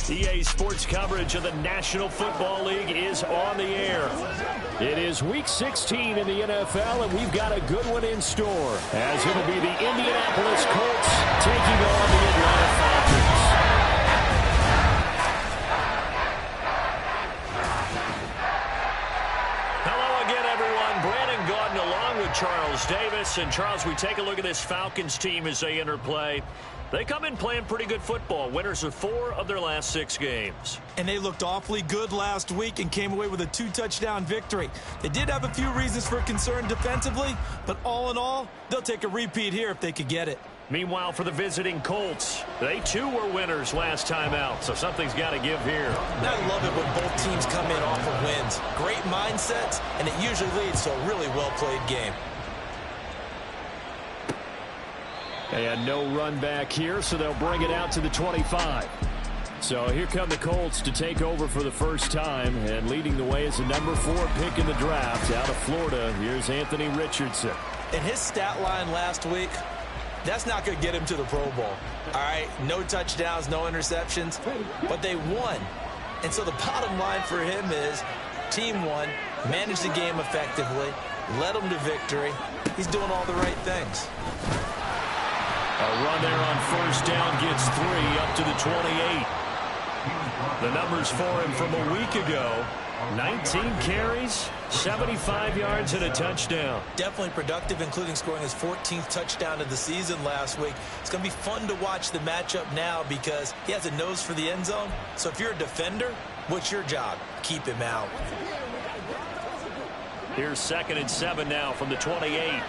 EA Sports coverage of the National Football League is on the air. It is Week 16 in the NFL, and we've got a good one in store, as it'll be the Indianapolis Colts taking on the Atlanta Falcons. Hello again, everyone. Brandon Gaudin along with Charles Davis. And, Charles, we take a look at this Falcons team as they enter play. They come in playing pretty good football. Winners of 4 of their last 6 games. And they looked awfully good last week and came away with a 2-touchdown victory. They did have a few reasons for concern defensively, but all in all, they'll take a repeat here if they could get it. Meanwhile, for the visiting Colts, they too were winners last time out, so something's got to give here. I love it when both teams come in off of wins. Great mindsets, and it usually leads to a really well-played game. And no run back here, so they'll bring it out to the 25. So here come the Colts to take over for the first time, and leading the way is the number 4 pick in the draft out of Florida. Here's Anthony Richardson. In his stat line last week, that's not going to get him to the Pro Bowl. All right, no touchdowns, no interceptions, but they won. And so the bottom line for him is team won, managed the game effectively, led them to victory. He's doing all the right things. A run there on first down gets 3 up to the 28. The numbers for him from a week ago: 19 carries, 75 yards, and a touchdown. Definitely productive, including scoring his 14th touchdown of the season last week. It's going to be fun to watch the matchup now because he has a nose for the end zone. So if you're a defender, what's your job? Keep him out. Here's 2nd and 7 now from the 28.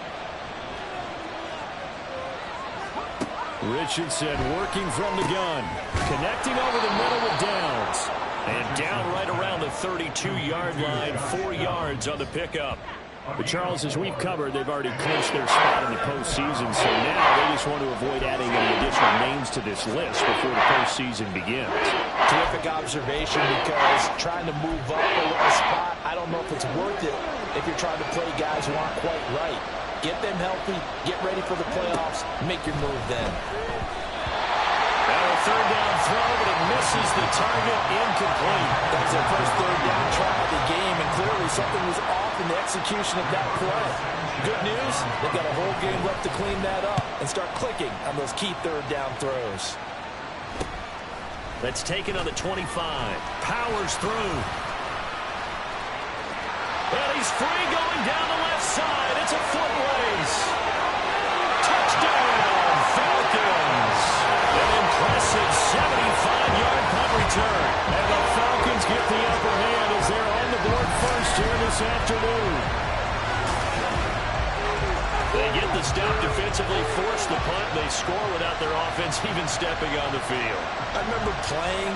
Richardson working from the gun, connecting over the middle with Downs. And down right around the 32-yard line, 4 yards on the pickup. But, Charles, as we've covered, they've already clinched their spot in the postseason, so now they just want to avoid adding any additional names to this list before the postseason begins. Terrific observation, because trying to move up a little spot, I don't know if it's worth it if you're trying to play guys who aren't quite right. Get them healthy, get ready for the playoffs, make your move then. Now a 3rd down throw, but it misses the target, incomplete. That was their first 3rd down try of the game, and clearly something was off in the execution of that play. Good news, they've got a whole game left to clean that up and start clicking on those key 3rd down throws. Let's take it on the 25. Powers through. And he's free going down the left side. It's a foot race. Touchdown, Falcons. An impressive 75-yard punt return. And the Falcons get the upper hand as they're on the board first here this afternoon. They get the stop defensively, force the punt. They score without their offense even stepping on the field. I remember playing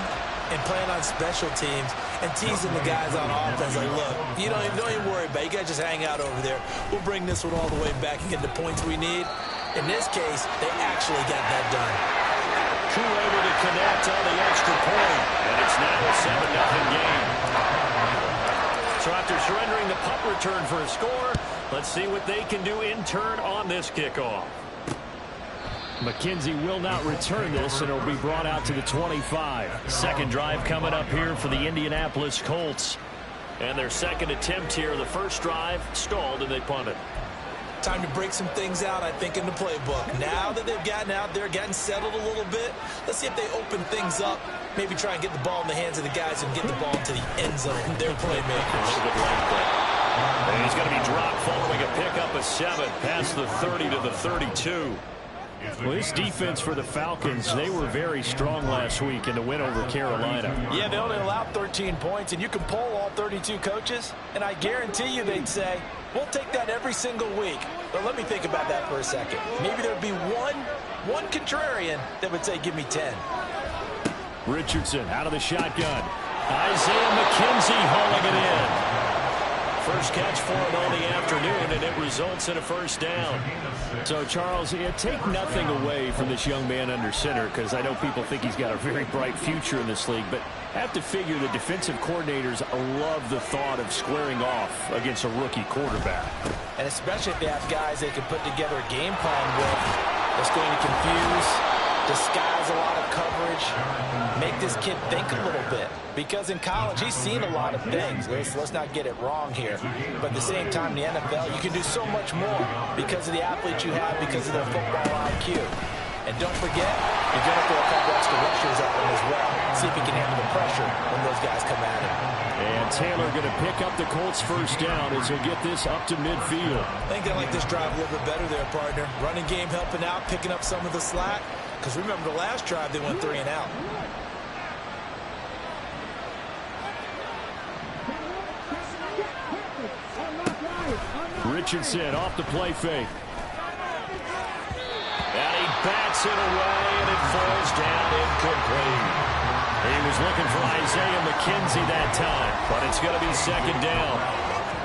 on special teams and teasing the guys on offense like, look, you don't even worry about it. You guys just hang out over there. We'll bring this one all the way back and get the points we need. In this case, they actually got that done. Crew able to connect on the extra point, and it's now a 7-0 game. So after surrendering the punt return for a score, let's see what they can do in turn on this kickoff. McKenzie will not return this, and it'll be brought out to the 25. Second drive coming up here for the Indianapolis Colts. And their second attempt here. The first drive stalled, and they punted. Time to break some things out, I think, in the playbook. Now that they've gotten out there, gotten settled a little bit, let's see if they open things up. Maybe try and get the ball in the hands of the guys and get the ball into the end zone. They're playmakers. And he's going to be dropped following a pickup of 7 past the 30 to the 32. Well, this defense for the Falcons, they were very strong last week in the win over Carolina. Yeah, they only allowed 13 points, and you can poll all 32 coaches, and I guarantee you they'd say, we'll take that every single week. But let me think about that for a second. Maybe there'd be one contrarian that would say, give me 10. Richardson out of the shotgun. Isaiah McKenzie hauling it in. First catch for him on the afternoon, and it results in a first down. So, Charles, take nothing away from this young man under center, because I know people think he's got a very bright future in this league, but I have to figure the defensive coordinators love the thought of squaring off against a rookie quarterback. And especially if they have guys they can put together a game plan with that's going to confuse, disguise calls a lot of coverage. Make this kid think a little bit. Because in college, he's seen a lot of things. Let's not get it wrong here. But at the same time, in the NFL, you can do so much more because of the athletes you have, because of their football IQ. And don't forget, you're going to throw a couple extra rushers at him as well. See if he can handle the pressure when those guys come at him. And Taylor going to pick up the Colts first down as he'll get this up to midfield. I think they like this drive a little bit better there, partner. Running game helping out, picking up some of the slack. Because remember the last drive, they went 3 and out. Richardson off the play fake. And he bats it away, and it falls down incomplete. He was looking for Isaiah McKenzie that time, but it's going to be second down.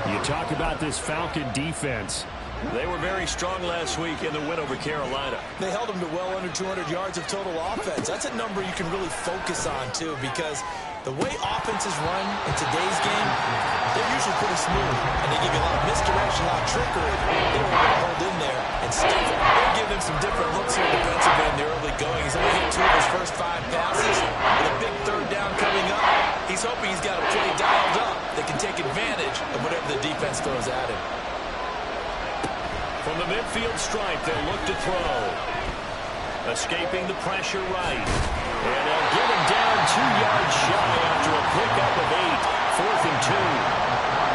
You talk about this Falcon defense. They were very strong last week in the win over Carolina. They held them to well under 200 yards of total offense. That's a number you can really focus on, too, because the way offenses run in today's game, they're usually pretty smooth, and they give you a lot of misdirection, a lot of trickery. They were able to hold in there and stick it. They're giving him some different looks here defensively in the early going. He's only hit 2 of his first 5 passes. With a big third down coming up, he's hoping he's got a play dialed up that can take advantage of whatever the defense throws at him. From the midfield stripe, they'll look to throw. Escaping the pressure right. And they'll get him down 2 yards shy after a pickup of 8. 4th and 2.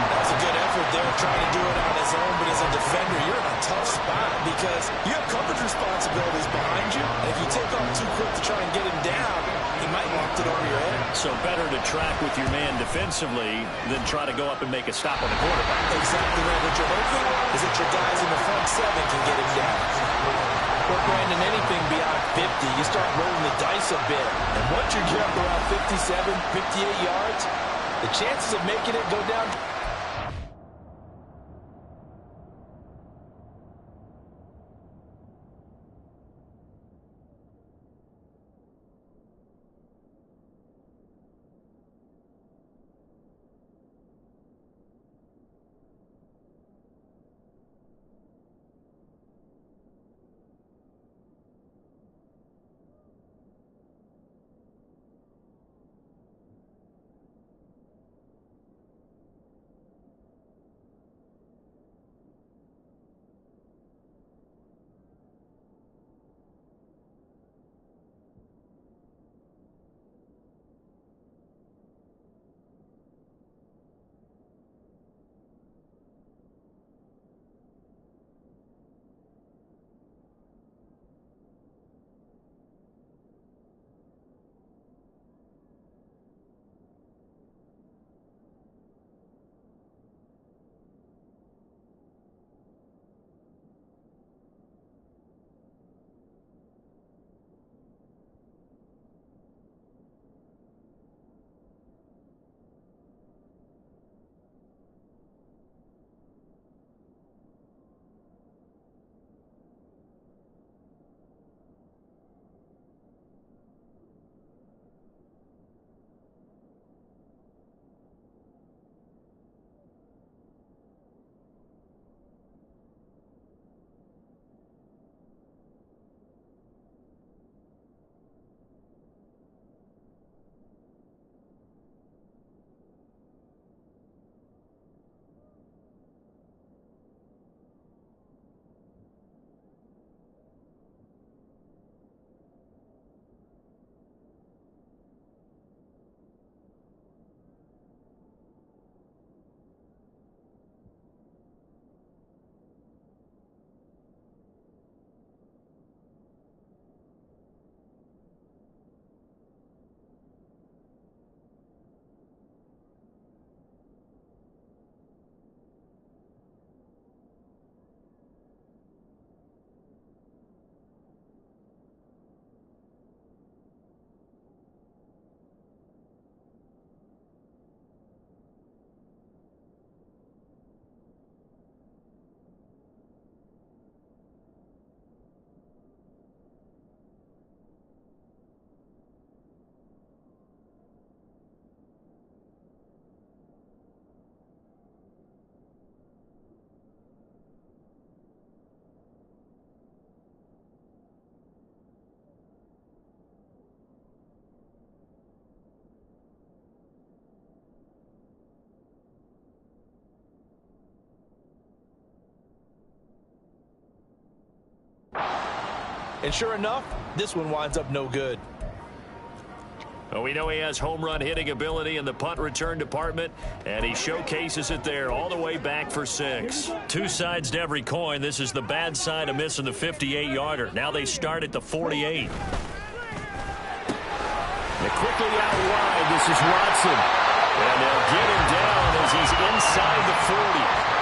That's a good effort there, trying to do it on his own. But as a defender, you're in a tough spot because you have coverage responsibilities behind you. And if you take off too quick to try and get him down, he might loft it over your head. So better to track with your man defensively than try to go up and make a stop on the quarterback. Exactly right. What you're hoping is that your guys in the front 7 can get him down. But Brandon, anything beyond 50, you start rolling the dice a bit. And once you jump around 57, 58 yards, the chances of making it go down. And sure enough, this one winds up no good. Well, we know he has home run hitting ability in the punt return department, and he showcases it there all the way back for 6. Two sides to every coin. This is the bad side of missing the 58-yarder. Now they start at the 48. And quickly out wide, this is Watson. And they'll get him down as he's inside the 40.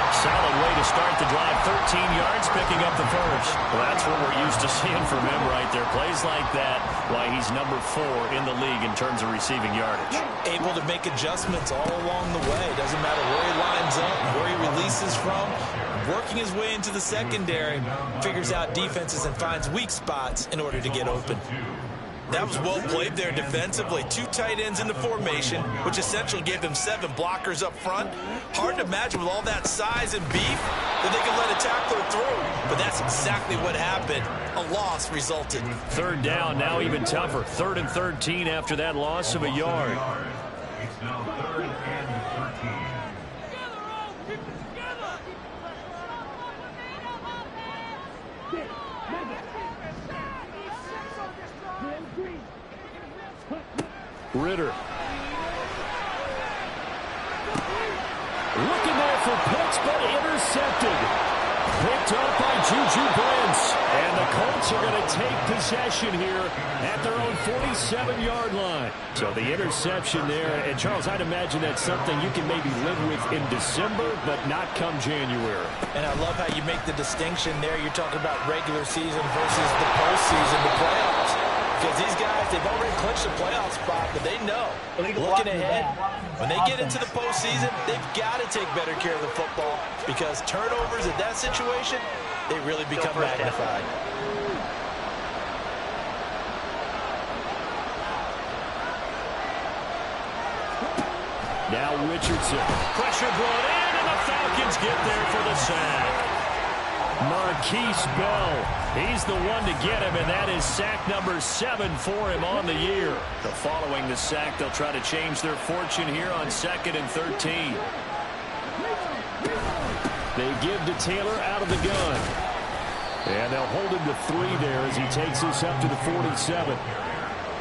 Solid way to start the drive. 13 yards, picking up the first. Well, that's what we're used to seeing from him right there. Plays like that, why he's number 4 in the league in terms of receiving yardage. Able to make adjustments all along the way. Doesn't matter where he lines up, where he releases from. Working his way into the secondary, figures out defenses and finds weak spots in order to get open. That was well played there defensively. 2 tight ends in the formation, which essentially gave them 7 blockers up front. Hard to imagine with all that size and beef that they could let a tackler through. But that's exactly what happened. A loss resulted. Third down, now even tougher. 3rd and 13 after that loss of a yard. It's now 3rd and 13. Ritter. Looking there for Pitts, but intercepted. Picked up by Juju Brents. And the Colts are going to take possession here at their own 47-yard line. So the interception there. And, Charles, I'd imagine that's something you can maybe live with in December, but not come January. And I love how you make the distinction there. You're talking about regular season versus the postseason, the playoffs. Because these guys, they've already clinched a playoff spot, but they know, looking ahead, when they get into the postseason, they've got to take better care of the football because turnovers in that situation, they really become magnified. Now Richardson. Pressure brought in, and the Falcons get there for the sack. Marquise Bell, he's the one to get him, and that is sack number 7 for him on the year. Following the sack, they'll try to change their fortune here on 2nd and 13. They give to Taylor out of the gun. And they'll hold him to 3 there as he takes this up to the 47.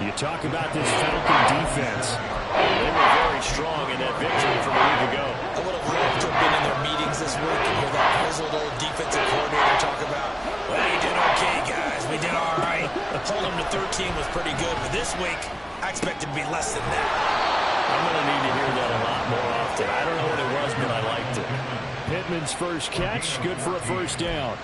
You talk about this Falcon defense. They were very strong in that victory from a week ago. I would have loved to have been in their meetings this week and hear that grizzled old defensive coordinator talk about, well, you did okay, guys. We did all right. The hold them to 13 was pretty good, but this week, I expect it to be less than that. I'm going to need to hear that a lot more often. I don't know what it was, but I liked it. Pittman's first catch, good for a first down.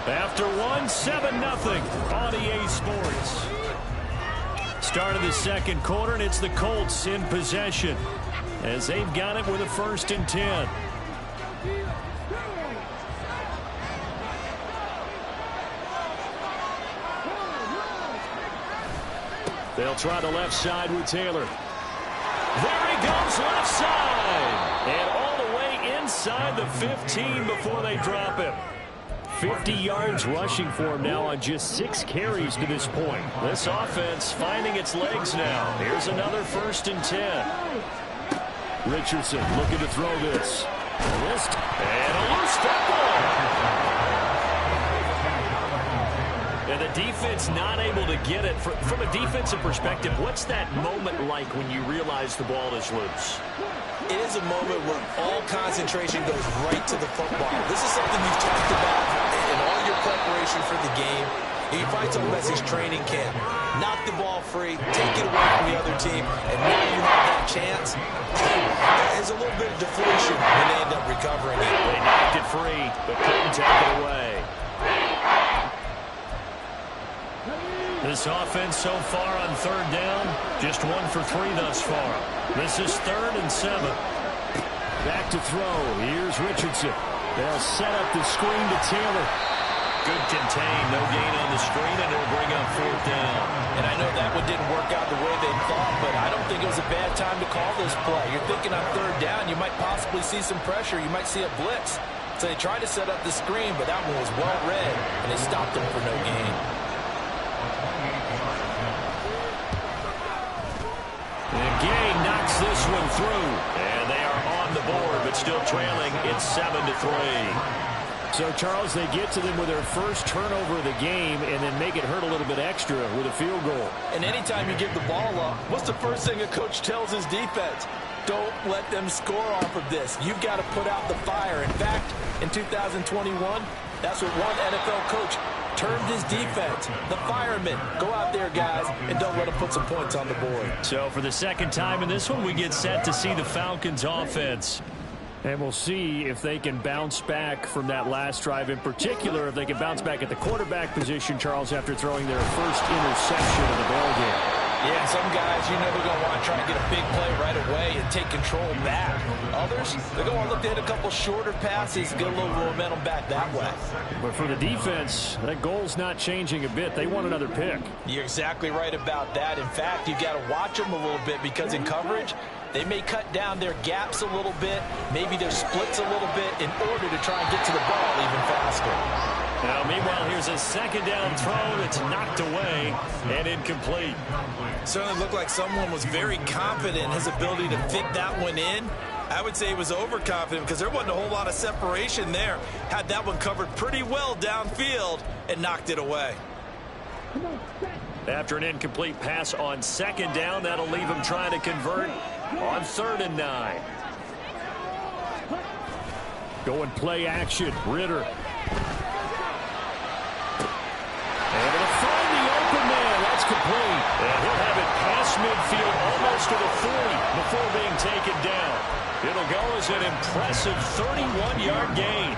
After 7-0 on EA Sports. Start of the second quarter, and it's the Colts in possession as they've got it with a 1st and 10. They'll try the left side with Taylor. There he goes, left side. And all the way inside the 15 before they drop him. 50 yards rushing for him now on just 6 carries to this point. This offense finding its legs now. Here's another 1st and 10. Richardson looking to throw this. And a loose football. And the defense not able to get it. From a defensive perspective, what's that moment like when you realize the ball is loose? It is a moment where all concentration goes right to the football. This is something you've talked about in all your preparation for the game. And you find some message training camp. Knock the ball free, take it away from the other team, and now you have that chance. There's a little bit of deflation when they end up recovering it. They knocked it free, but couldn't take it away. This offense so far on 3rd down, just 1 for 3 thus far. This is 3rd and 7. Back to throw. Here's Richardson. They'll set up the screen to Taylor. Good contain. No gain on the screen, and it'll bring up 4th down. And I know that one didn't work out the way they thought, but I don't think it was a bad time to call this play. You're thinking on 3rd down, you might possibly see some pressure. You might see a blitz. So they tried to set up the screen, but that one was well read, and they stopped him for no gain. And Gay knocks this one through. And they are on the board, but but still trailing. It's 7-3. So, Charles, they get to them with their first turnover of the game and then make it hurt a little bit extra with a field goal. And anytime you give the ball up, what's the first thing a coach tells his defense? Don't let them score off of this. You've got to put out the fire. In fact, in 2021, that's what one NFL coach termed his defense, the firemen. Go out there, guys, and don't let them put some points on the board. So for the second time in this one, we get set to see the Falcons offense. And we'll see if they can bounce back from that last drive, in particular if they can bounce back at the quarterback position, Charles, after throwing their first interception of the ballgame. Yeah, some guys, you know, they're going to want to try and get a big play right away and take control back. Others, they're going to want to look to hit a couple shorter passes, get a little momentum back that way. But for the defense, that goal's not changing a bit. They want another pick. You're exactly right about that. In fact, you've got to watch them a little bit because in coverage, they may cut down their gaps a little bit, maybe their splits a little bit in order to try and get to the ball even faster. Now, meanwhile, here's a second down throw that's knocked away and incomplete. Certainly looked like someone was very confident in his ability to fit that one in. I would say he was overconfident because there wasn't a whole lot of separation there. Had that one covered pretty well downfield and knocked it away. After an incomplete pass on second down, that'll leave him trying to convert on 3rd and 9. Going play action. Ritter. Able to find the open man. That's complete. And he'll have it past midfield almost to the 40 before being taken down. It'll go as an impressive 31-yard gain.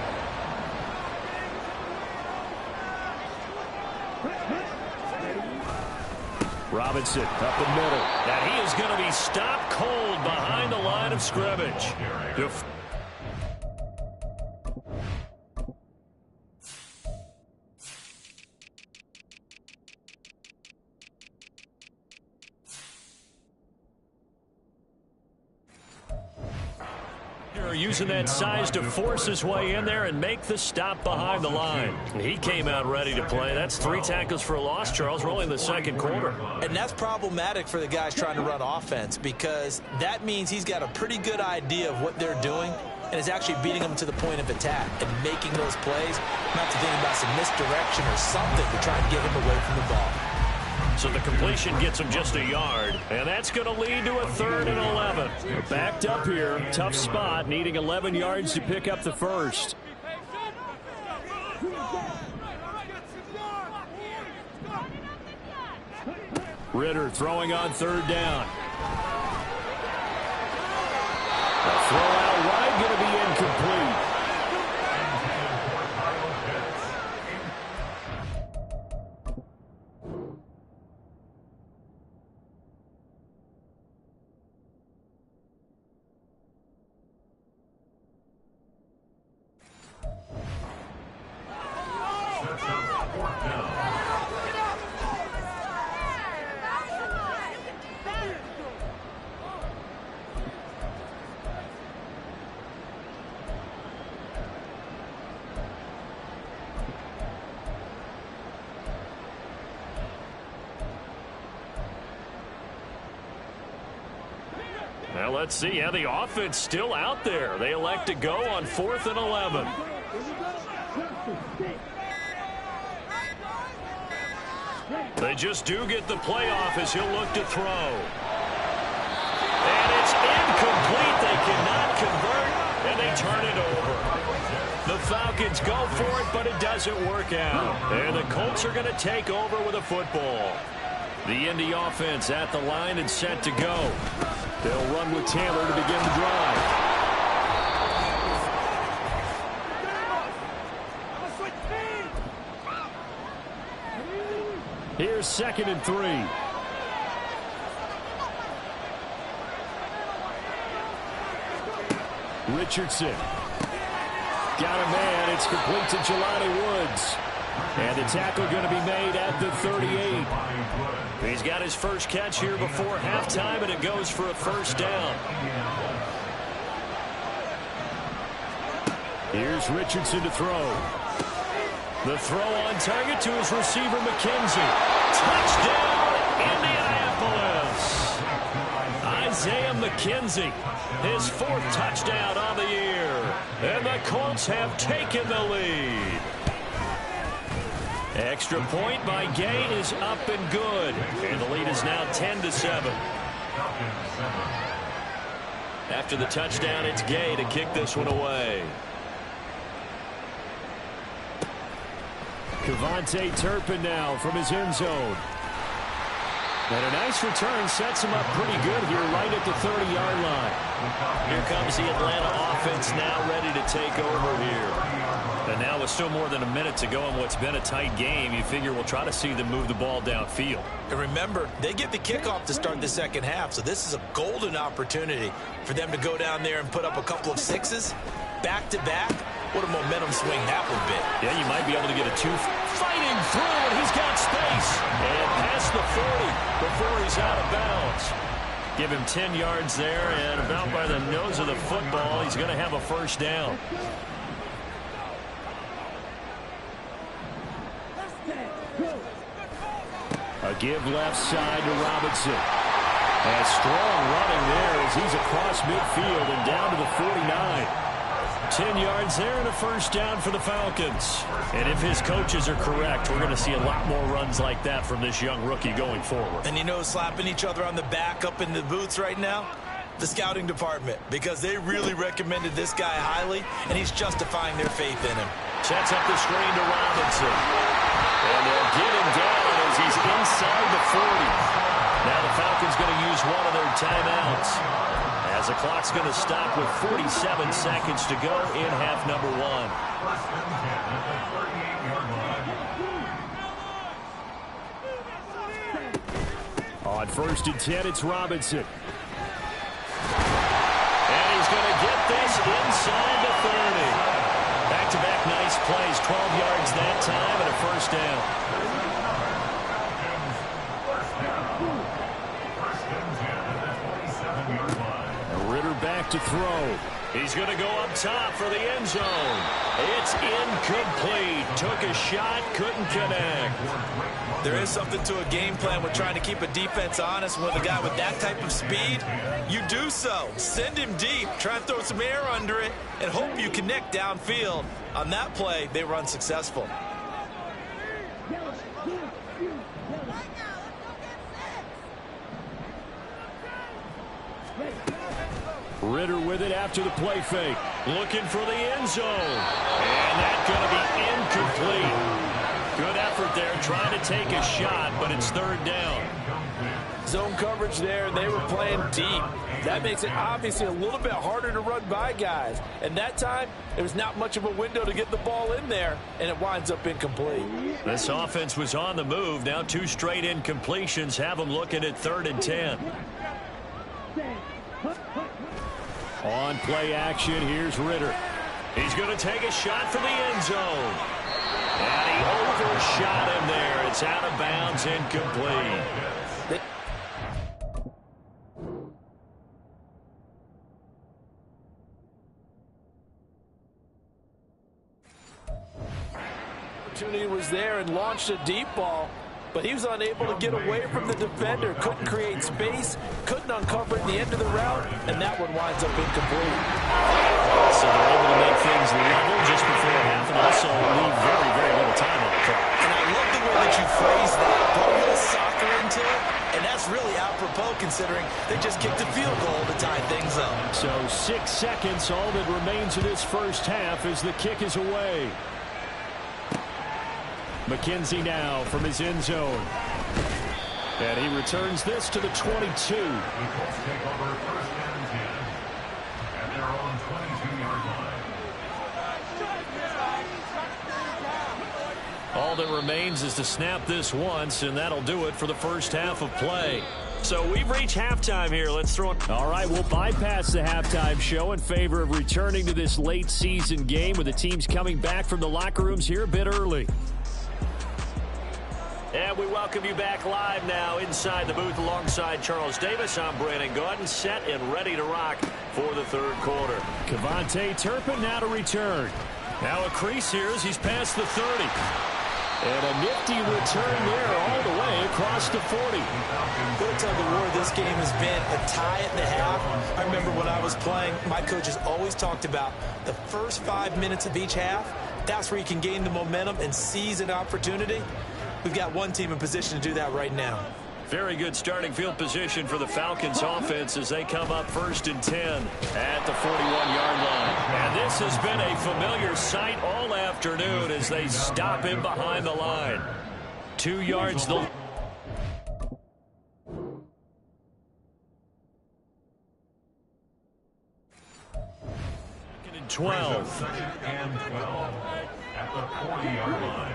Robinson up the middle. Now he is going to be stopped cold behind the line of scrimmage. Using that size to force his way in there and make the stop behind the line. He came out ready to play. That's 3 tackles for a loss, Charles. We're only in the second quarter. And that's problematic for the guys trying to run offense because that means he's got a pretty good idea of what they're doing and is actually beating them to the point of attack and making those plays, not to think about some misdirection or something to try and get him away from the ball. So the completion gets him just a yard, and that's going to lead to a 3rd and 11. We're backed up here. Tough spot, needing 11 yards to pick up the first. Ritter throwing on 3rd down. The throw out wide going to be incomplete. Well, let's see. Yeah, the offense still out there. They elect to go on 4th and 11. They just do get the playoff as he'll look to throw. And it's incomplete. They cannot convert, and they turn it over. The Falcons go for it, but it doesn't work out. And the Colts are going to take over with a football. The Indy offense at the line and set to go. They'll run with Taylor to begin the drive. Here's 2nd and 3. Richardson. Got a man. It's complete to Jelani Woods. And the tackle going to be made at the 38. He's got his first catch here before halftime, and it goes for a 1st down. Here's Richardson to throw. The throw on target to his receiver, McKenzie. Touchdown, Indianapolis. Isaiah McKenzie, his 4th touchdown on the year. And the Colts have taken the lead. Extra point by Gay is up and good. And the lead is now 10-7. After the touchdown, it's Gay to kick this one away. Kevontae Turpin now from his end zone. And a nice return sets him up pretty good here right at the 30-yard line. Here comes the Atlanta offense now ready to take over here. And now with still more than a minute to go in what's been a tight game, you figure we'll try to see them move the ball downfield. And remember, they get the kickoff to start the second half, so this is a golden opportunity for them to go down there and put up a couple of 6s back-to-back. What a momentum swing that would be. Yeah, you might be able to get a 2 fighting through, and he's got space. And past the 40 before he's out of bounds. Give him 10 yards there, and about by the nose of the football, he's going to have a first down. A give left side to Robinson. And strong running there as he's across midfield and down to the 49. 10 yards there and a first down for the Falcons. And if his coaches are correct, we're going to see a lot more runs like that from this young rookie going forward. And you know, slapping each other on the back up in the boots right now? The scouting department, because they really recommended this guy highly, and he's justifying their faith in him. Sets up the screen to Robinson. And they'll get him down as he's inside the 40. Now the Falcons going to use one of their timeouts, as the clock's going to stop with 47 seconds to go in half number 1. On 1st and 10, it's Robinson. And he's going to get this inside the 30. Back-to-back nice plays, 12 yards that time and a first down. Back to throw. He's going to go up top for the end zone. It's incomplete. Took a shot, couldn't connect. There is something to a game plan with trying to keep a defense honest with a guy with that type of speed. You do so. Send him deep. Try and throw some air under it and hope you connect downfield. On that play, they run successful. Ritter with it after the play fake. Looking for the end zone. And that's going to be incomplete. Good effort there trying to take a shot, but it's 3rd down. Zone coverage there, they were playing deep. That makes it obviously a little bit harder to run by guys. And that time, there was not much of a window to get the ball in there, and it winds up incomplete. This offense was on the move. Now 2 straight incompletions have them looking at 3rd and 10. On play action, here's Ritter. He's going to take a shot for the end zone. And he overshot him there. It's out of bounds, incomplete. Opportunity was there and launched a deep ball, but he was unable to get away from the defender, couldn't create space, couldn't uncover it at the end of the route, and that one winds up incomplete. So they're able to make things level just before half and also leave very, very little time on the clock. And I love the way that you phrase that. Put a little soccer into it, and that's really apropos considering they just kicked a field goal to tie things up. So 6 seconds, all that remains in this first half as the kick is away. McKenzie now from his end zone. And he returns this to the 22. All that remains is to snap this once, and that'll do it for the first half of play. So we've reached halftime here. Let's throw it. All right, we'll bypass the halftime show in favor of returning to this late season game with the teams coming back from the locker rooms here a bit early. And we welcome you back live now inside the booth alongside Charles Davis. I'm Brandon Gordon, set and ready to rock for the 3rd quarter. Kevontae Turpin now to return. Now a crease here as he's past the 30. And a nifty return there all the way across the 40. What a tug of war this game has been. A tie at the half. I remember when I was playing, my coaches always talked about the first 5 minutes of each half. That's where you can gain the momentum and seize an opportunity. We've got one team in position to do that right now. Very good starting field position for the Falcons offense as they come up 1st and 10 at the 41-yard line. And this has been a familiar sight all afternoon as they stop him behind the line. 2 yards. 2nd and 12. 2nd and 12 at the 40-yard line.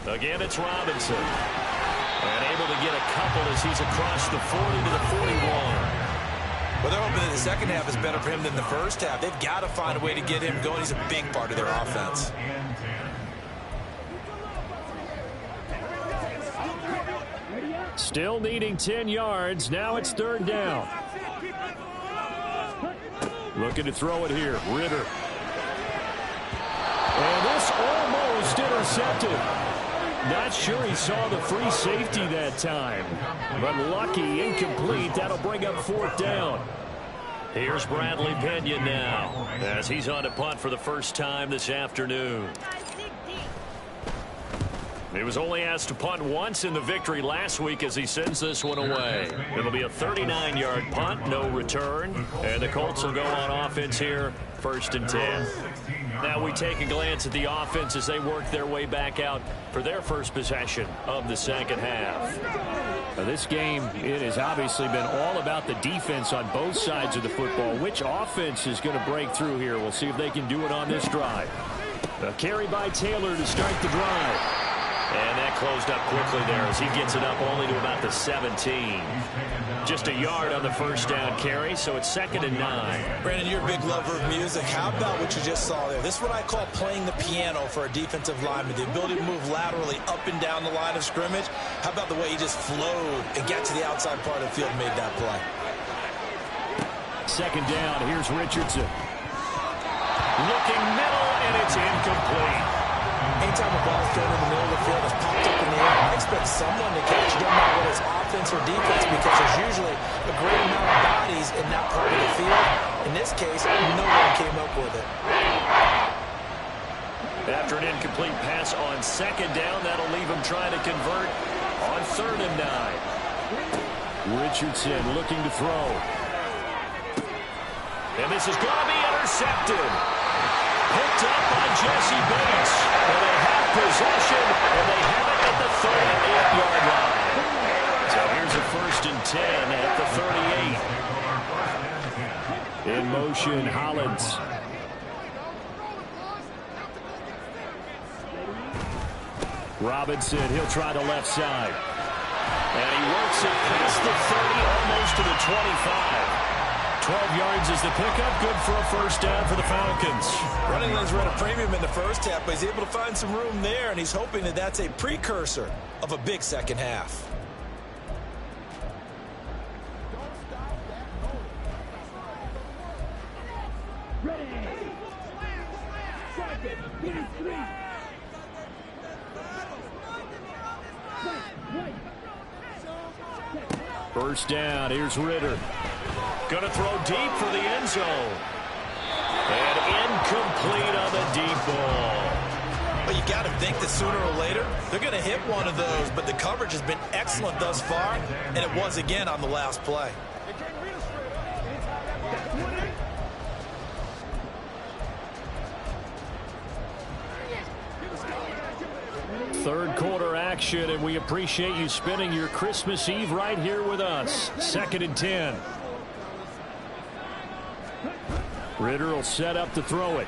Again, it's Robinson. And able to get a couple as he's across the 40 to the 41. Well, they're hoping that the second half is better for him than the first half. They've got to find a way to get him going. He's a big part of their offense. Still needing 10 yards. Now it's 3rd down. Looking to throw it here. Ritter. And this almost intercepted. Not sure he saw the free safety that time. But lucky, incomplete. That'll bring up 4th down. Here's Bradley Pinion now as he's on to punt for the first time this afternoon. He was only asked to punt once in the victory last week as he sends this one away. It'll be a 39-yard punt, no return. And the Colts will go on offense here, 1st and 10. Now we take a glance at the offense as they work their way back out for their first possession of the second half. Now this game, it has obviously been all about the defense on both sides of the football. Which offense is going to break through here? We'll see if they can do it on this drive. A carry by Taylor to start the drive. And that closed up quickly there as he gets it up only to about the 17. Just a yard on the first down carry, so it's 2nd and 9. Brandon, you're a big lover of music. How about what you just saw there? This is what I call playing the piano for a defensive lineman. The ability to move laterally up and down the line of scrimmage. How about the way he just flowed and got to the outside part of the field and made that play? 2nd down. Here's Richardson. Looking middle, and it's incomplete. Anytime a ball's thrown in the middle of the field, it's popped up in the air, I expect someone to catch it, no matter whether it's offense or defense, because there's usually a great amount of bodies in that part of the field. In this case, no one came up with it. After an incomplete pass on 2nd down, that'll leave him trying to convert on 3rd and 9. Richardson looking to throw. And this is going to be intercepted. Picked up by Jesse Bates. And they have possession, and they have it at the 38-yard line. So here's a 1st and 10 at the 38. In motion, Hollins. Robinson, he'll try the left side. And he works it past the 30, almost to the 25. 12 yards is the pickup. Good for a 1st down for the Falcons. Running lanes were at a premium in the first half, but he's able to find some room there, and he's hoping that that's a precursor of a big second half. First down, here's Ritter. Going to throw deep for the end zone. And incomplete on the deep ball. But you got to think that sooner or later, they're going to hit one of those, but the coverage has been excellent thus far, and it was again on the last play. Third quarter action, and we appreciate you spending your Christmas Eve right here with us. 2nd and 10. Ritter will set up to throw it.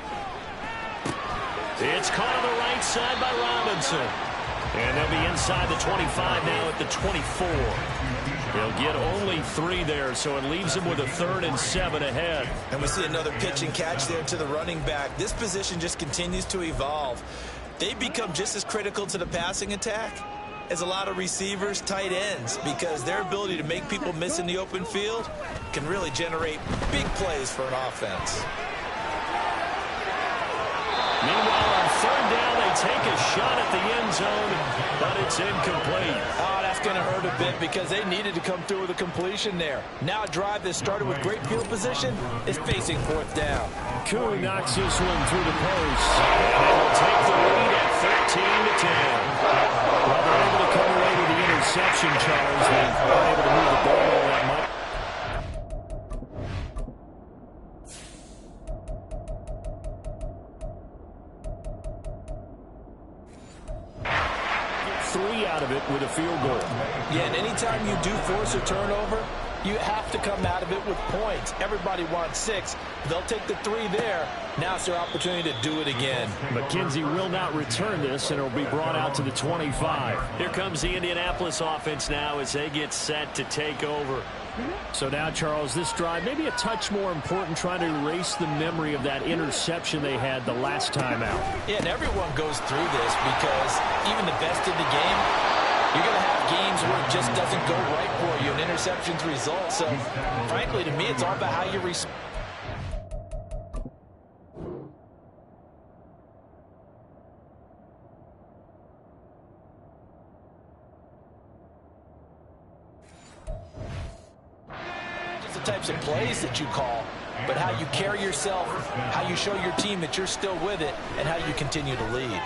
It's caught on the right side by Robinson. And they'll be inside the 25 now at the 24. They'll get only 3 there, so it leaves them with a 3rd and 7 ahead. And we see another pitch and catch there to the running back. This position just continues to evolve. They become just as critical to the passing attack as a lot of receivers, tight ends, because their ability to make people miss in the open field can really generate big plays for an offense. Meanwhile, on third down, they take a shot at the end zone, but it's incomplete. Oh, that's going to hurt a bit because they needed to come through with a completion there. Now a drive that started with great field position is facing fourth down. Koo knocks this one through the post. And they will take the lead at 13-10. Well, they're able to come away with the interception, Charles. They weren't able to move the ball all that much. Three out of it with a field goal. Yeah, and anytime you do force a turnover, you have to come out of it with points. Everybody wants 6. They'll take the 3 there. Now it's their opportunity to do it again. McKenzie will not return this, and it will be brought out to the 25. Here comes the Indianapolis offense now as they get set to take over. So now, Charles, this drive maybe a touch more important, trying to erase the memory of that interception they had the last time out. Yeah, and everyone goes through this because even the best in the game, you're going to have games where it just doesn't go right for you, and interceptions result. So, frankly, to me, it's all about how you respond. Types of plays that you call, but how you carry yourself, how you show your team that you're still with it, and how you continue to lead.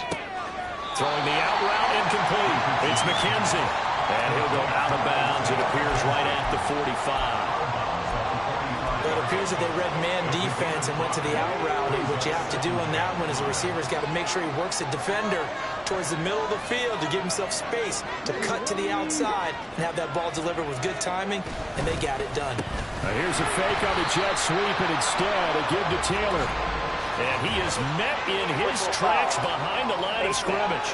Throwing the out route incomplete. It's McKenzie. And he'll go out of bounds, it appears, right at the 45. It appears that they read man defense and went to the out route. And what you have to do on that one is a receiver's got to make sure he works a defender towards the middle of the field to give himself space to cut to the outside and have that ball delivered with good timing, and they got it done. Now here's a fake on the jet sweep, and instead a give to Taylor. And he is met in his tracks behind the line of scrimmage.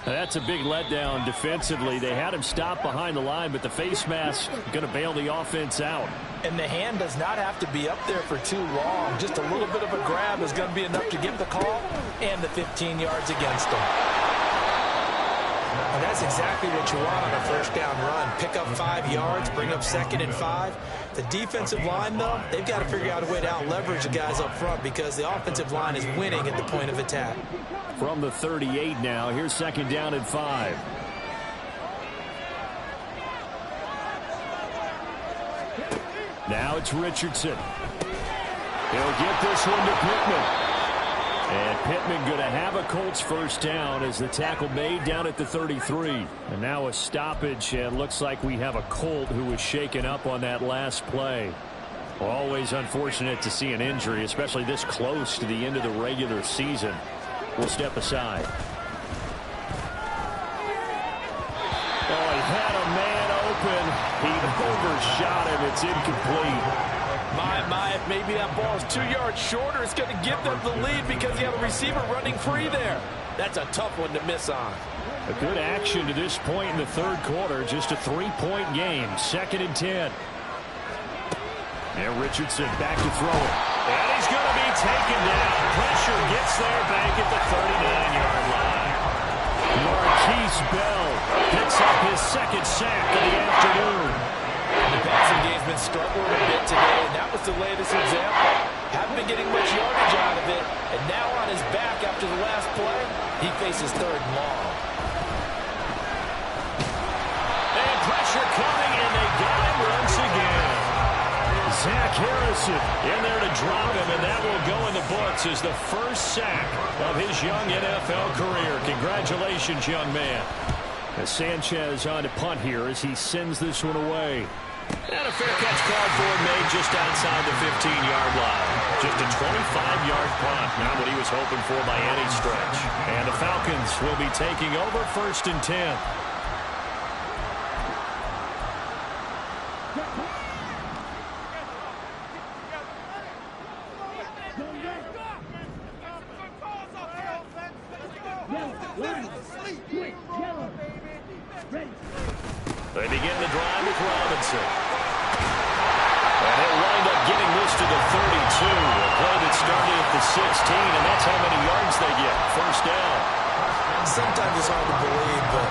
That's a big letdown defensively. They had him stop behind the line, but the face mask going to bail the offense out. And the hand does not have to be up there for too long. Just a little bit of a grab is going to be enough to get the call and the 15 yards against them. And that's exactly what you want on a first down run. Pick up 5 yards, bring up 2nd and 5. The defensive line, though, they've got to figure out a way to out-leverage the guys up front because the offensive line is winning at the point of attack. From the 38 now, here's 2nd down and 5. Now it's Richardson. He'll get this one to Pittman. And Pittman going to have a Colts first down as the tackle made down at the 33. And now a stoppage, and looks like we have a Colt who was shaken up on that last play. Always unfortunate to see an injury, especially this close to the end of the regular season. We'll step aside. Oh, he had a man open. He overshot him. It's incomplete. My, if maybe that ball is 2 yards shorter, it's going to give them the lead because you have a receiver running free there. That's a tough one to miss on. A good action to this point in the third quarter. Just a 3-point game. 2nd and 10. And Richardson back to throw it. And he's going to be taken down. Pressure gets there back at the 39-yard line. Marquise Bell picks up his 2nd sack of the afternoon. The passing game's been struggling a bit today, and that was the latest example. Haven't been getting much yardage out of it, and now on his back after the last play, he faces 3rd and long. And pressure coming, and they got him once again. Zach Harrison in there to drop him, and that will go in the books as the first sack of his young NFL career. Congratulations, young man. As Sanchez on to punt here as he sends this one away. And a fair catch called for, made just outside the 15-yard line. Just a 25-yard punt, not what he was hoping for by any stretch. And the Falcons will be taking over 1st and 10. They begin the drive with Robinson. And he'll wind up getting this to the 32. A play that started at the 16, and that's how many yards they get. First down. Sometimes it's hard to believe, but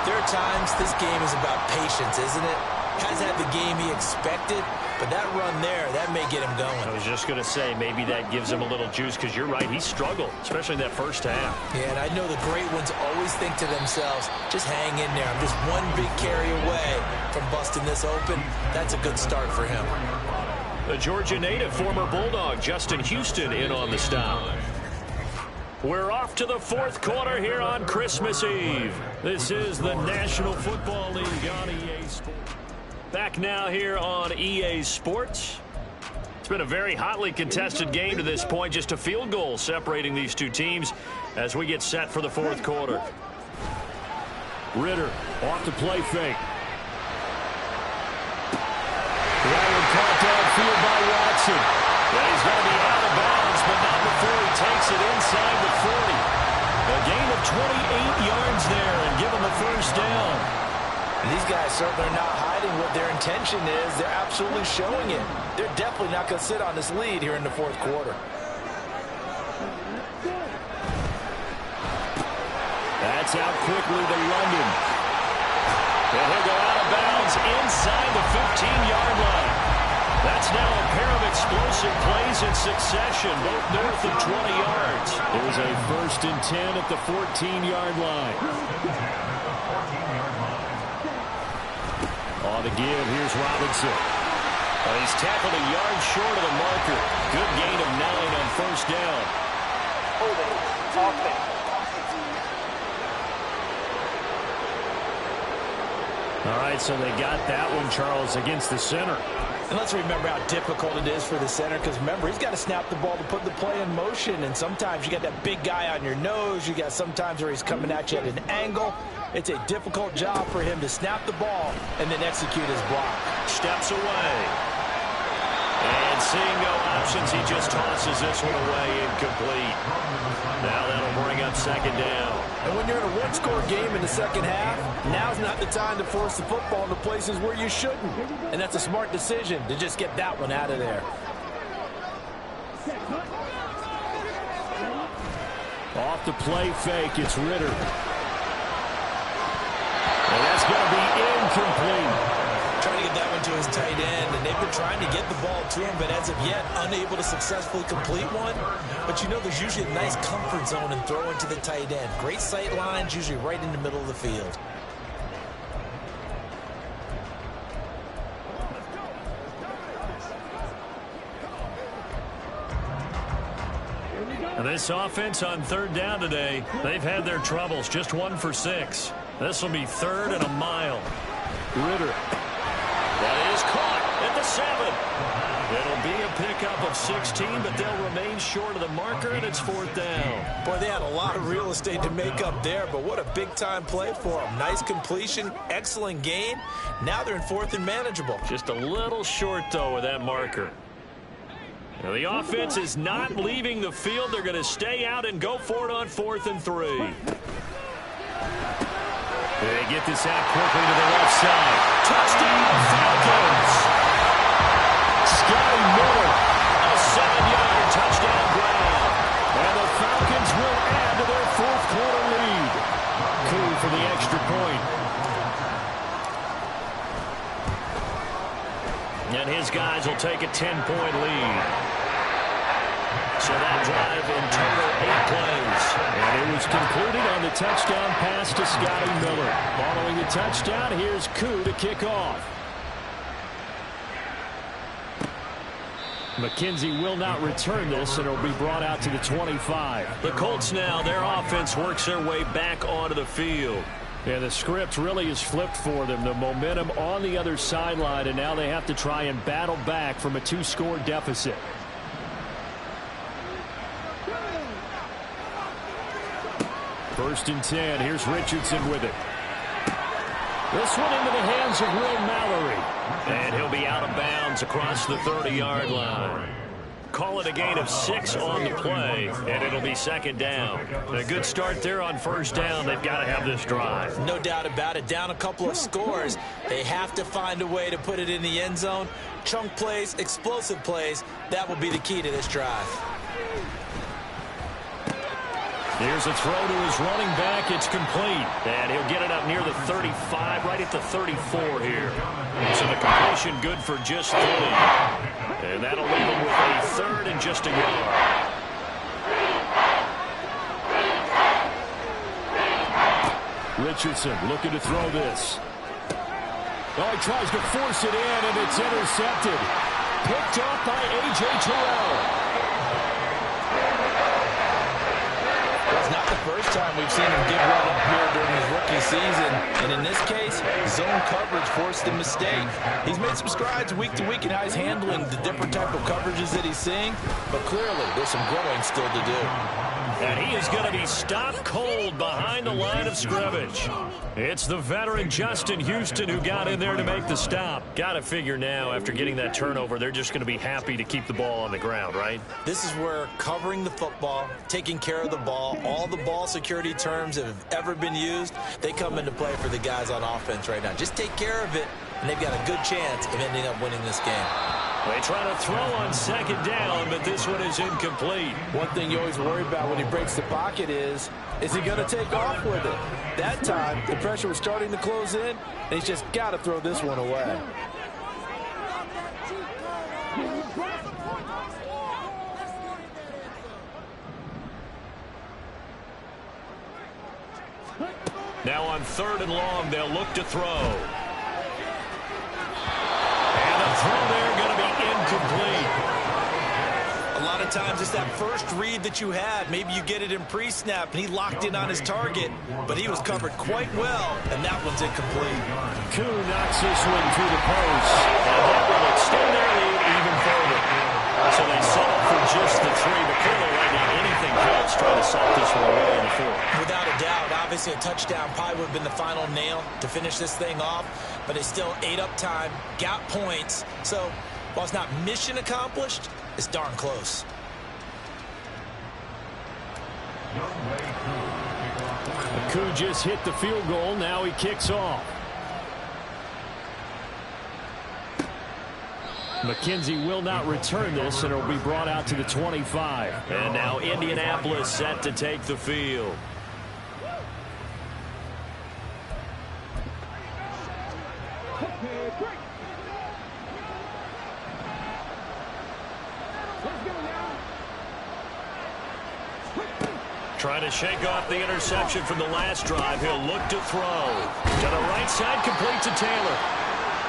there are times this game is about patience, isn't it? Has had the game he expected, but that run there, that may get him going. I was just going to say, maybe that gives him a little juice, because you're right, he struggled, especially in that first half. Yeah, and I know the great ones always think to themselves, just hang in there. I'm just one big carry away from busting this open. That's a good start for him. The Georgia native, former Bulldog, Justin Houston, in on the stop. We're off to the fourth quarter here on Christmas Eve. This is the National Football League on EA Sports. Back now here on EA Sports. It's been a very hotly contested game to this point. Just a field goal separating these two teams as we get set for the fourth quarter. Ritter off the play fake. That one caught downfield by Watson. And he's going to be out of bounds, but not before he takes it inside the 40. A gain of 28 yards there and give him the first down. And these guys certainly are not hiding what their intention is. They're absolutely showing it. They're definitely not going to sit on this lead here in the fourth quarter. That's out quickly to London. And he'll go out of bounds inside the 15-yard line. That's now a pair of explosive plays in succession, both north of 20 yards. It was a 1st and 10 at the 14-yard line. On the give, here's Robinson. He's tackled a yard short of the marker. Good gain of 9 on first down. All right, so they got that one, Charles, against the center. And let's remember how difficult it is for the center, because remember, he's got to snap the ball to put the play in motion, and sometimes you got that big guy on your nose. You got sometimes where he's coming at you at an angle. It's a difficult job for him to snap the ball and then execute his block. Steps away. And seeing no options, he just tosses this one away incomplete. Now that'll bring up second down. And when you're in a one-score game in the second half, now's not the time to force the football into places where you shouldn't. And that's a smart decision to just get that one out of there. Off the play fake, it's Ritter. And that's going to be incomplete. Trying to get that one to his tight end, and they've been trying to get the ball to him, but as of yet, unable to successfully complete one. But you know, there's usually a nice comfort zone in throwing to the tight end. Great sight lines, usually right in the middle of the field. And this offense on third down today, they've had their troubles. Just 1 for 6. This will be 3rd and a mile. Ritter. That is caught at the 7. It'll be a pickup of 16, but they'll remain short of the marker, and it's 4th down. Boy, they had a lot of real estate to make up there, but what a big-time play for them. Nice completion, excellent gain. Now they're in 4th and manageable. Just a little short, though, with that marker. Now, the offense is not leaving the field. They're going to stay out and go for it on 4th and 3. They get this out quickly to the left side. Touchdown, Falcons! Scotty Miller, a 7-yard touchdown grab. And the Falcons will add to their 4th quarter lead. Cool for the extra point. And his guys will take a 10-point lead. So that drive in total 8 plays. And it was concluded on the touchdown pass to Scotty Miller. Following the touchdown, here's Koo to kick off. McKenzie will not return this, and it'll be brought out to the 25. The Colts now, their offense works their way back onto the field. And the script really is flipped for them. The momentum on the other sideline, and now they have to try and battle back from a 2-score deficit. First and 10. Here's Richardson with it. This one into the hands of Will Mallory. And he'll be out of bounds across the 30-yard line. Call it a gain of 6 on the play, and it'll be second down. A good start there on first down. They've got to have this drive. No doubt about it. Down a couple of scores. They have to find a way to put it in the end zone. Chunk plays, explosive plays. That will be the key to this drive. Here's a throw to his running back. It's complete. And he'll get it up near the 35, right at the 34 here. So the completion good for just 3. And that'll leave him with a 3rd and just a yard. Richardson looking to throw this. Oh, he tries to force it in, and it's intercepted. Picked off by A.J. Terrell. It's not the first time we've seen him give one up here during his rookie season. And in this case, zone coverage forced the mistake. He's made some strides week to week in how he's handling the different type of coverages that he's seeing. But clearly, there's some growing still to do. And he is going to be stopped cold behind the line of scrimmage. It's the veteran Justin Houston who got in there to make the stop. Got to figure now, after getting that turnover, they're just going to be happy to keep the ball on the ground, right? This is where covering the football, taking care of the ball, all the ball security terms that have ever been used, they come into play for the guys on offense right now. Just take care of it, and they've got a good chance of ending up winning this game. They try to throw on 2nd down, but this one is incomplete. One thing you always worry about when he breaks the pocket is he going to take off with it? That time, the pressure was starting to close in, and he's just got to throw this one away. Now on 3rd and long, they'll look to throw. And the throw there going to be incomplete. A lot of times it's that first read that you have. Maybe you get it in pre-snap, and he locked in on his target, but he was covered quite well, and that one's incomplete. Koo knocks this one through the post. And that will extend their lead even further. So they settle for just the 3, but clearly right now anything helps trying to salt this one away in the 4th. Without a doubt, obviously a touchdown probably would have been the final nail to finish this thing off, but it's still ate up time, got points. So while it's not mission accomplished, it's darn close. Koo just hit the field goal. Now he kicks off. McKenzie will not return this, and it will be brought out to the 25. And now Indianapolis set to take the field. Trying to shake off the interception from the last drive. He'll look to throw. To the right side, complete to Taylor.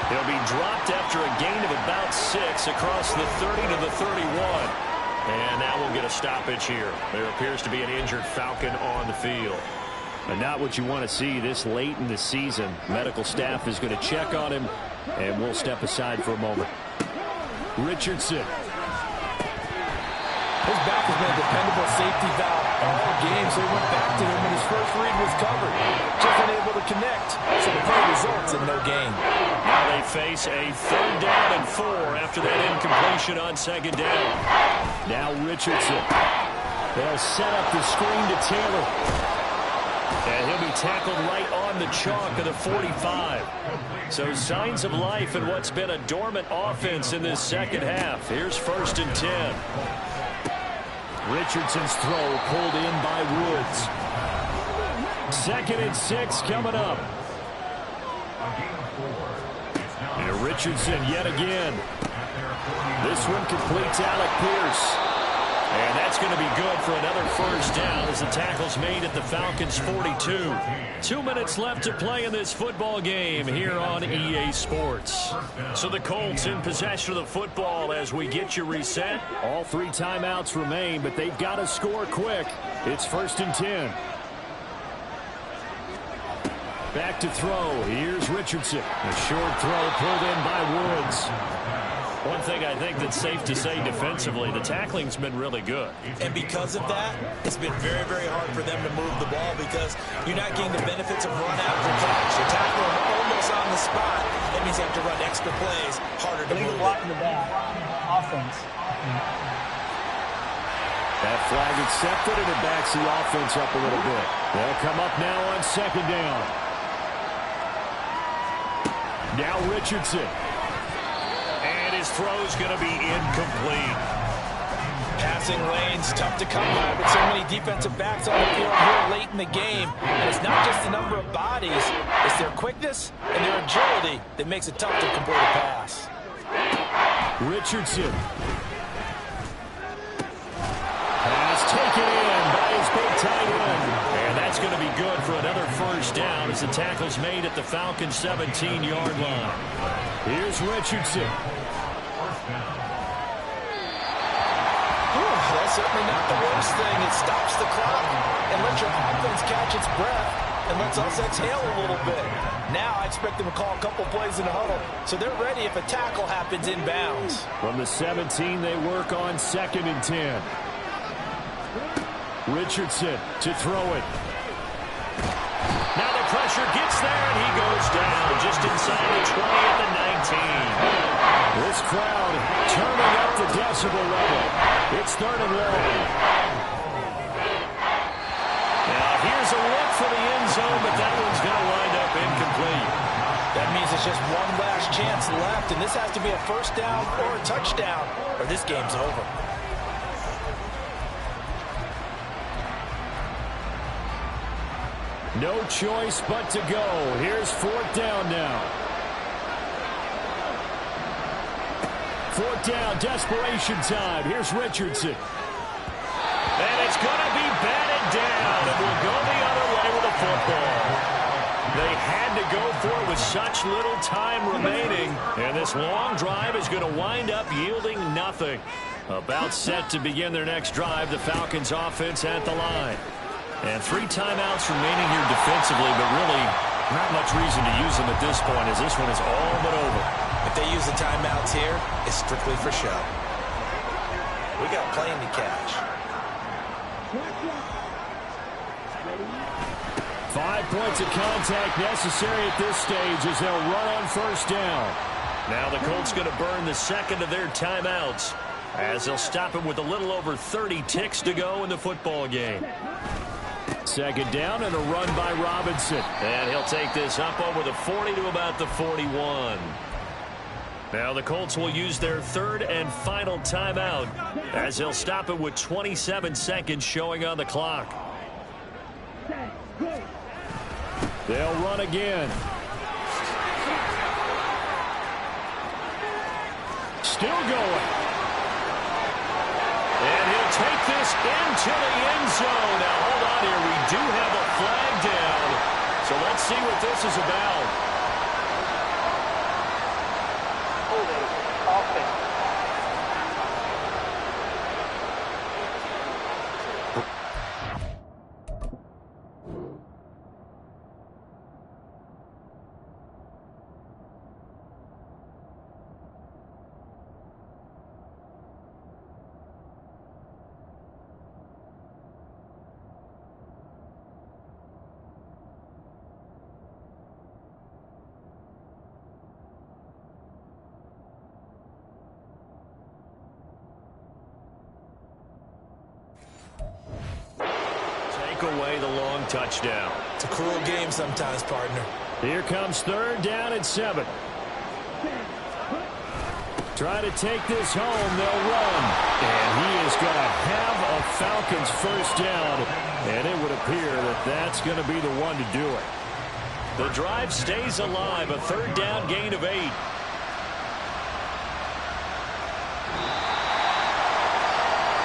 He'll be dropped after a gain of about 6 across the 30 to the 31. And now we'll get a stoppage here. There appears to be an injured Falcon on the field. And not what you want to see this late in the season. Medical staff is going to check on him, and we'll step aside for a moment. Richardson. His back has been a dependable safety valve all game, so he went back to him when his first read was covered. Just unable to connect, so the play results in no gain. Now they face a 3rd down and 4 after that incompletion on 2nd down. Now Richardson. They'll set up the screen to Taylor. And he'll be tackled right on the chalk of the 45. So signs of life in what's been a dormant offense in this 2nd half. Here's 1st and 10. Richardson's throw pulled in by Woods. 2nd and 6 coming up. And Richardson yet again. This one completes Alec Pierce. And that's going to be good for another 1st down as the tackle's made at the Falcons' 42. 2 minutes left to play in this football game here on EA Sports. So the Colts in possession of the football as we get you reset. All 3 timeouts remain, but they've got to score quick. It's 1st and 10. Back to throw. Here's Richardson. A short throw pulled in by Woods. One thing I think that's safe to say defensively, the tackling's been really good. And because of that, it's been very, very hard for them to move the ball because you're not getting the benefits of run after catch. You're tackling almost on the spot. That means you have to run extra plays, harder to move it. Blocking the back offense. That flag accepted, and it backs the offense up a little bit. They'll come up now on 2nd down. Now Richardson. And his throw's going to be incomplete. Passing lanes, tough to come by with so many defensive backs on the field here late in the game. And it's not just the number of bodies, it's their quickness and their agility that makes it tough to complete a pass. Richardson. Pass taken in by his big tight end. And that's going to be good for another first down as the tackle's made at the Falcons' 17-yard line. Here's Richardson. That's certainly not the worst thing. It stops the clock and lets your offense catch its breath and lets us exhale a little bit. Now I expect them to call a couple plays in the huddle, so they're ready if a tackle happens inbounds. From the 17, they work on 2nd and 10. Richardson to throw it. Now the pressure gets there, and he goes down just inside the 20 at the 19. This crowd turning up the decibel level. It's 3rd and long. Now here's a look for the end zone, but that one's going to wind up incomplete. That means it's just one last chance left, and this has to be a first down or a touchdown, or this game's over. No choice but to go. Here's 4th down now. 4th down, desperation time. Here's Richardson. And it's going to be batted down, and we'll go the other way with the football. They had to go for it with such little time remaining, and this long drive is going to wind up yielding nothing. About set to begin their next drive, the Falcons offense at the line. And 3 timeouts remaining here defensively, but really not much reason to use them at this point as this one is all but over. If they use the timeouts here, it's strictly for show. We got playing to catch. 5 points of contact necessary at this stage as they'll run on 1st down. Now the Colts going to burn the 2nd of their timeouts as they'll stop him with a little over 30 ticks to go in the football game. 2nd down and a run by Robinson. And he'll take this up over the 40 to about the 41. Now the Colts will use their 3rd and final timeout as they'll stop it with 27 seconds showing on the clock. They'll run again. Still going. And he'll take this into the end zone. Now hold on here. We do have a flag down. So let's see what this is about. Away the long touchdown. It's a cruel game sometimes, partner. Here comes 3rd down and 7. Try to take this home. They'll run. And he is going to have a Falcons 1st down. And it would appear that that's going to be the one to do it. The drive stays alive. A 3rd down gain of 8.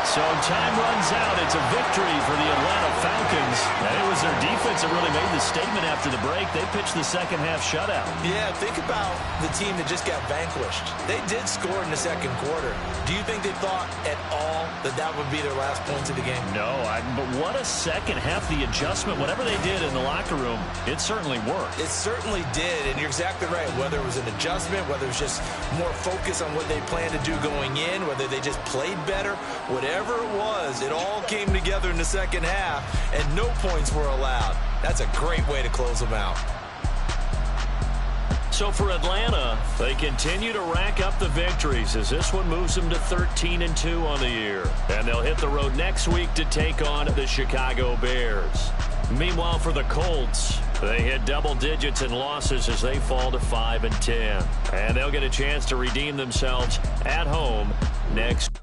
So time runs out. It's a victory for the Atlanta Falcons. And it was their defense that really made the statement after the break. They pitched the second-half shutout. Yeah, think about the team that just got vanquished. They did score in the 2nd quarter. Do you think they thought at all that that would be their last points of the game? No, but what a second half. The adjustment, whatever they did in the locker room, it certainly worked. It certainly did, and you're exactly right. Whether it was an adjustment, whether it was just more focus on what they planned to do going in, whether they just played better, whatever it was, it all came together in the 2nd half, and no points were allowed. That's a great way to close them out. So for Atlanta, they continue to rack up the victories as this one moves them to 13-2 on the year. And they'll hit the road next week to take on the Chicago Bears. Meanwhile, for the Colts, they hit double digits in losses as they fall to 5-10. And they'll get a chance to redeem themselves at home next